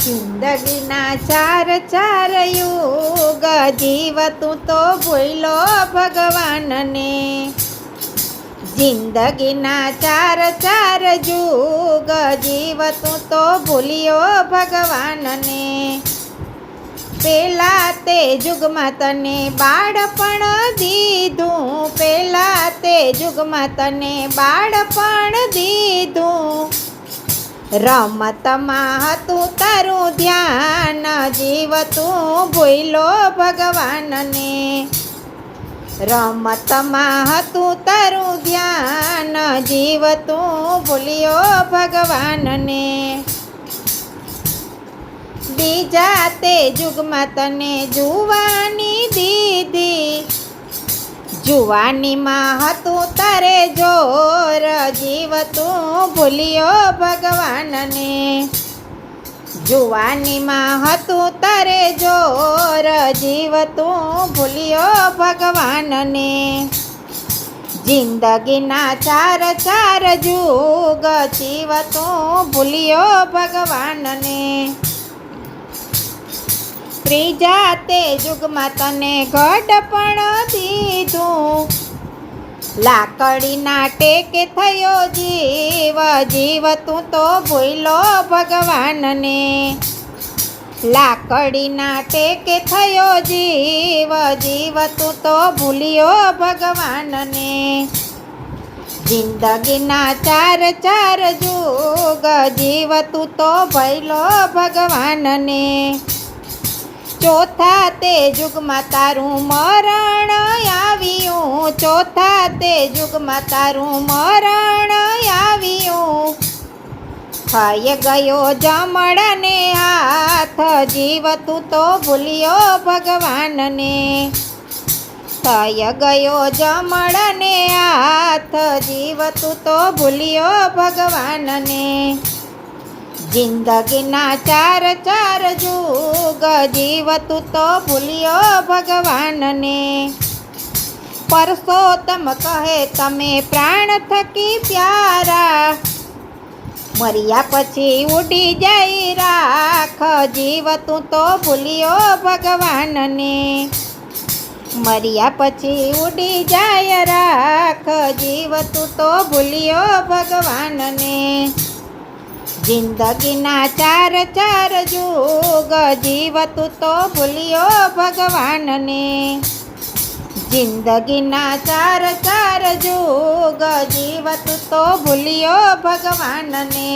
જિંદગીના ચાર ચાર યુગ જીવતું તો ભૂલો ભગવાનને. જિંદગીના ચાર ચાર યુગ જીવતું તો ભૂલ્યો ભગવાનને. પેલા તે યુગમાં તને બાળપણ દીધું, પેલા તે યુગમાં તને બાળપણ દીધું. રમતમાં હતું તારું ધ્યાન, જીવતું ભૂલો ભગવાનને. રમતમાં હતું તારું ધ્યાન, જીવતું ભૂલ્યો ભગવાનને. બીજા તે યુગમાં તને જુવાની દીધી, જુવાનીમાં હતું તારે જોર, જીવતું ભૂલ્યો ભગવાનને. જુવાનીમાં હતું તારે જોર, જીવતું ભૂલ્યો ભગવાનને. જિંદગીના ચાર ચાર યુગ જીવતું ભૂલ્યો ભગવાનને. ત્રીજા તે યુગમાં તને ઘડપણ દીધું, લાકડીના ટેકે થયો જીવ, જીવતું તો ભૂલો ભગવાનને. લાકડીના ટેકે થયો જીવ, જીવતું તો ભૂલ્યો ભગવાનને. જિંદગીના ચાર ચાર યુગ જીવતું તો ભૂલો ભગવાનને. ચોથા તે યુગમાં તારું મરણ આવ્યું, ચોથા તે યુગમાં તારું મરણ આવ્યું. થઈ ગયો જમણને હાથ, જીવતું તો ભૂલ્યો ભગવાનને. થઈ ગયો જમણને હાથ, જીવતું તો ભૂલ્યો ભગવાનને. જિંદગીના ચાર ચાર યુગ જીવતું તો ભૂલ્યો ભગવાનને. પરસોત્તમ કહે તમે પ્રાણ થકી પ્યારા, મર્યા પછી ઉડી જાય રાખ, જીવતું તો ભૂલ્યો ભગવાનને. મર્યા પછી ઉડી જાય રાખ, જીવતું તો ભૂલ્યો ભગવાનને. જિંદગીના ચાર ચાર યુગ જીવતું તો ભૂલ્યો ભગવાનને. જિંદગીના ચાર ચાર યુગ જીવતું તો ભૂલ્યો ભગવાનને.